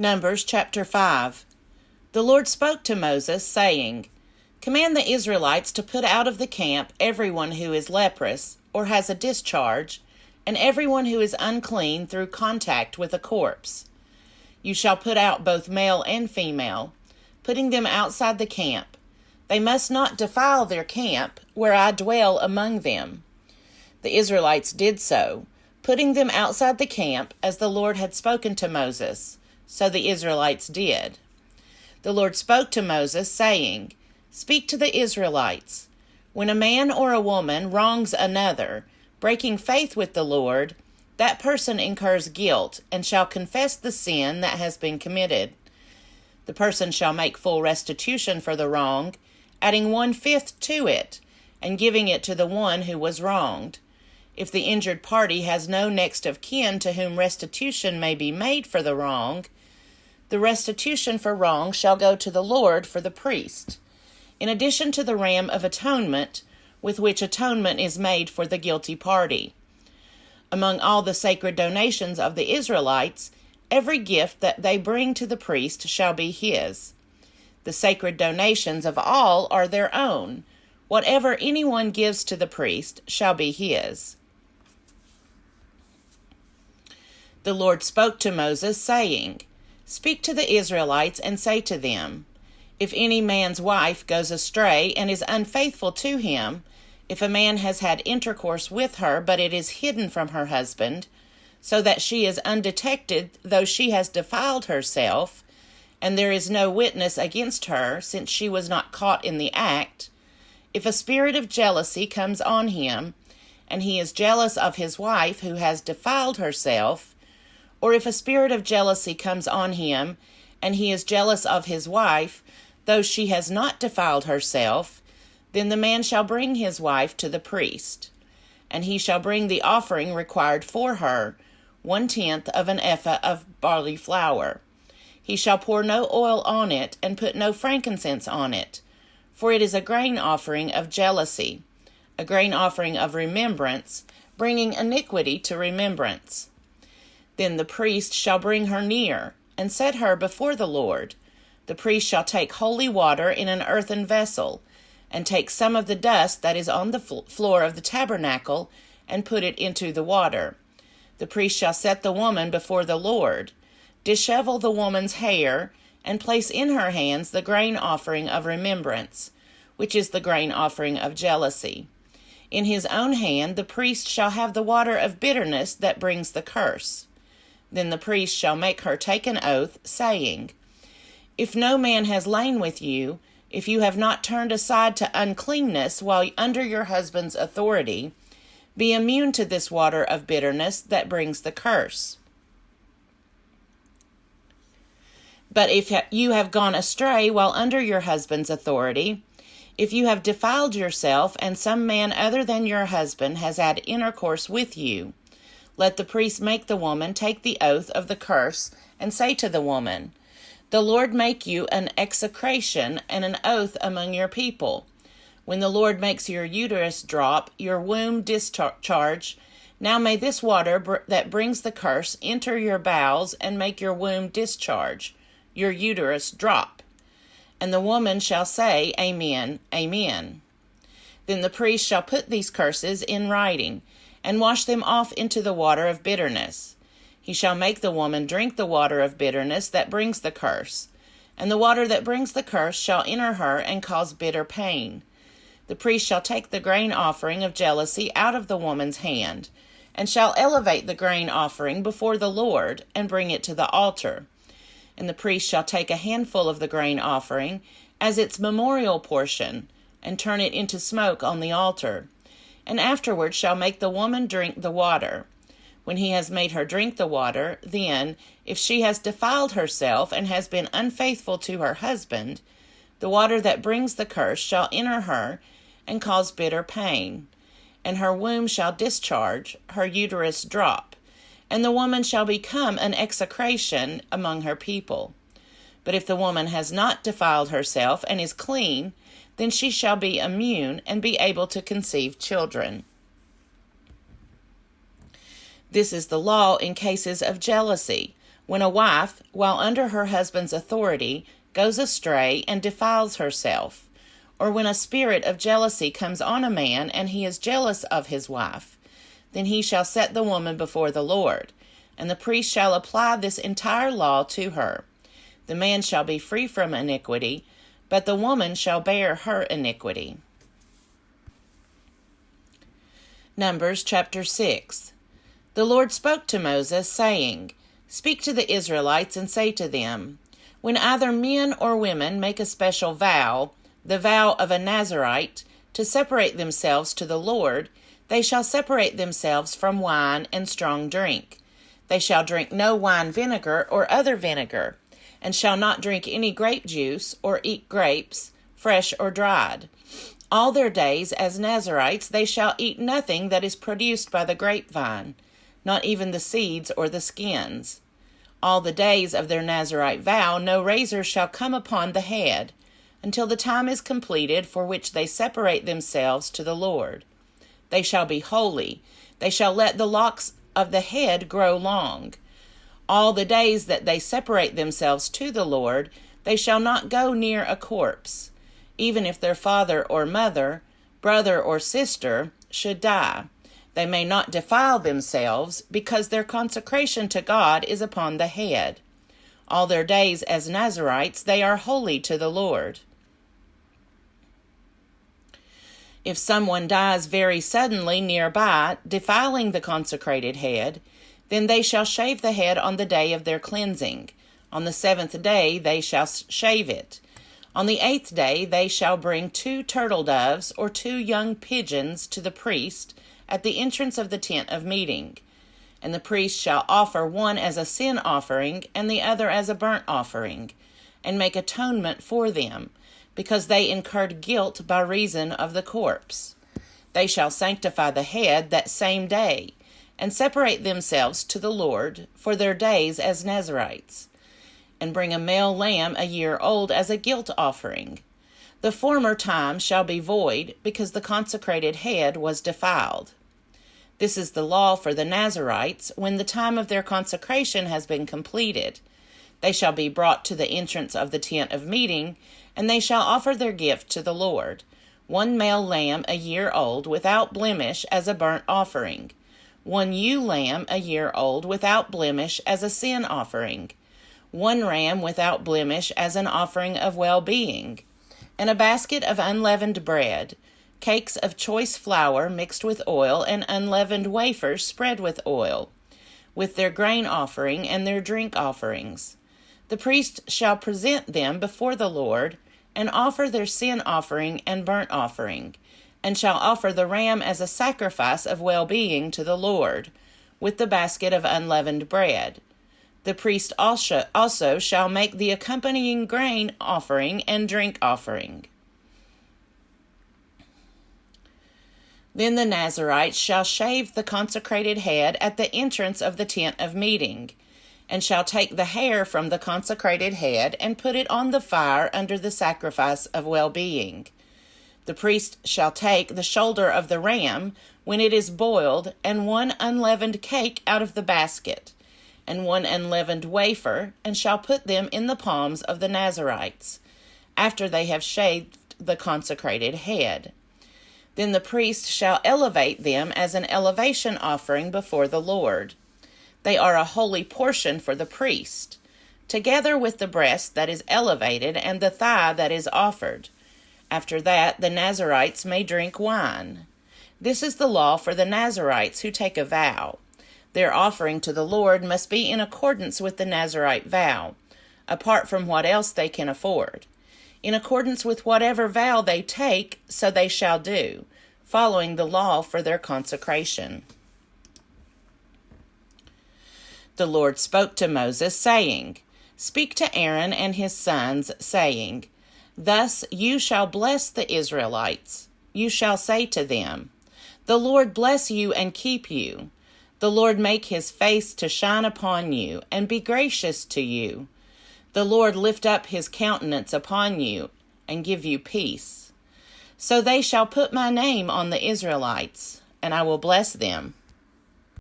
Numbers chapter 5. The Lord spoke to Moses, saying, Command the Israelites to put out of the camp everyone who is leprous, or has a discharge, and everyone who is unclean through contact with a corpse. You shall put out both male and female, putting them outside the camp. They must not defile their camp, where I dwell among them. The Israelites did so, putting them outside the camp, as the Lord had spoken to Moses. So the Israelites did. The Lord spoke to Moses, saying, Speak to the Israelites. When a man or a woman wrongs another, breaking faith with the Lord, that person incurs guilt and shall confess the sin that has been committed. The person shall make full restitution for the wrong, adding 1/5 to it, and giving it to the one who was wronged. If the injured party has no next of kin to whom restitution may be made for the wrong, the restitution for wrong shall go to the Lord for the priest, in addition to the ram of atonement, with which atonement is made for the guilty party. Among all the sacred donations of the Israelites, every gift that they bring to the priest shall be his. The sacred donations of all are their own. Whatever anyone gives to the priest shall be his. The Lord spoke to Moses, saying, Speak to the Israelites and say to them, If any man's wife goes astray and is unfaithful to him, if a man has had intercourse with her, but it is hidden from her husband, so that she is undetected, though she has defiled herself, and there is no witness against her, since she was not caught in the act, if a spirit of jealousy comes on him, and he is jealous of his wife who has defiled herself, or if a spirit of jealousy comes on him, and he is jealous of his wife, though she has not defiled herself, then the man shall bring his wife to the priest, and he shall bring the offering required for her, 1/10 of an ephah of barley flour. He shall pour no oil on it, and put no frankincense on it, for it is a grain offering of jealousy, a grain offering of remembrance, bringing iniquity to remembrance. Then the priest shall bring her near, and set her before the Lord. The priest shall take holy water in an earthen vessel, and take some of the dust that is on the floor of the tabernacle, and put it into the water. The priest shall set the woman before the Lord, dishevel the woman's hair, and place in her hands the grain offering of remembrance, which is the grain offering of jealousy. In his own hand the priest shall have the water of bitterness that brings the curse. Then the priest shall make her take an oath, saying, If no man has lain with you, if you have not turned aside to uncleanness while under your husband's authority, be immune to this water of bitterness that brings the curse. But if you have gone astray while under your husband's authority, if you have defiled yourself and some man other than your husband has had intercourse with you, let the priest make the woman take the oath of the curse and say to the woman, The Lord make you an execration and an oath among your people. When the Lord makes your uterus drop, your womb discharge, now may this water that brings the curse enter your bowels and make your womb discharge, your uterus drop. And the woman shall say, Amen, Amen. Then the priest shall put these curses in writing, and wash them off into the water of bitterness. He shall make the woman drink the water of bitterness that brings the curse, and the water that brings the curse shall enter her and cause bitter pain. The priest shall take the grain offering of jealousy out of the woman's hand, and shall elevate the grain offering before the Lord, and bring it to the altar. And the priest shall take a handful of the grain offering as its memorial portion, and turn it into smoke on the altar, and afterward shall make the woman drink the water. When he has made her drink the water, then, if she has defiled herself and has been unfaithful to her husband, the water that brings the curse shall enter her and cause bitter pain, and her womb shall discharge, her uterus drop, and the woman shall become an execration among her people. But if the woman has not defiled herself and is clean, then she shall be immune and be able to conceive children. This is the law in cases of jealousy, When a wife, while under her husband's authority, goes astray and defiles herself, or when a spirit of jealousy comes on a man and he is jealous of his wife, then he shall set the woman before the Lord, and the priest shall apply this entire law to her. The man shall be free from iniquity, but the woman shall bear her iniquity. Numbers chapter 6. The Lord spoke to Moses, saying, Speak to the Israelites and say to them, When either men or women make a special vow, the vow of a Nazirite, to separate themselves to the Lord, they shall separate themselves from wine and strong drink. They shall drink no wine vinegar or other vinegar, and shall not drink any grape juice or eat grapes, fresh or dried. All their days as Nazirites they shall eat nothing that is produced by the grapevine, not even the seeds or the skins. All the days of their Nazirite vow no razor shall come upon the head, until the time is completed for which they separate themselves to the Lord. They shall be holy. They shall let the locks of the head grow long. All the days that they separate themselves to the Lord, they shall not go near a corpse, even if their father or mother, brother or sister, should die. They may not defile themselves, because their consecration to God is upon the head. All their days as Nazirites they are holy to the Lord. If someone dies very suddenly nearby, defiling the consecrated head, then they shall shave the head on the day of their cleansing. On the 7th day they shall shave it. On the 8th day they shall bring 2 turtle doves or 2 young pigeons to the priest at the entrance of the tent of meeting. And the priest shall offer one as a sin offering and the other as a burnt offering, and make atonement for them, because they incurred guilt by reason of the corpse. They shall sanctify the head that same day, and separate themselves to the Lord for their days as Nazirites, and bring a male lamb a year old as a guilt offering. The former time shall be void, because the consecrated head was defiled. This is the law for the Nazirites when the time of their consecration has been completed. They shall be brought to the entrance of the tent of meeting, and they shall offer their gift to the Lord, 1 male lamb a year old without blemish as a burnt offering, 1 ewe lamb a year old without blemish as a sin offering, 1 ram without blemish as an offering of well-being, and a basket of unleavened bread, cakes of choice flour mixed with oil, and unleavened wafers spread with oil, with their grain offering and their drink offerings. The priest shall present them before the Lord, and offer their sin offering and burnt offering, and shall offer the ram as a sacrifice of well-being to the Lord, with the basket of unleavened bread. The priest also shall make the accompanying grain offering and drink offering. Then the Nazirites shall shave the consecrated head at the entrance of the tent of meeting, and shall take the hair from the consecrated head and put it on the fire under the sacrifice of well-being. The priest shall take the shoulder of the ram when it is boiled, and 1 unleavened cake out of the basket, and 1 unleavened wafer, and shall put them in the palms of the Nazirites, after they have shaved the consecrated head. Then the priest shall elevate them as an elevation offering before the Lord. They are a holy portion for the priest, together with the breast that is elevated and the thigh that is offered. After that, the Nazirites may drink wine. This is the law for the Nazirites who take a vow. Their offering to the Lord must be in accordance with the Nazirite vow, apart from what else they can afford. In accordance with whatever vow they take, so they shall do, following the law for their consecration. The Lord spoke to Moses, saying, Speak to Aaron and his sons, saying, Thus you shall bless the Israelites. You shall say to them, The Lord bless you and keep you. The Lord make his face to shine upon you and be gracious to you. The Lord lift up his countenance upon you and give you peace. So they shall put my name on the Israelites, and I will bless them.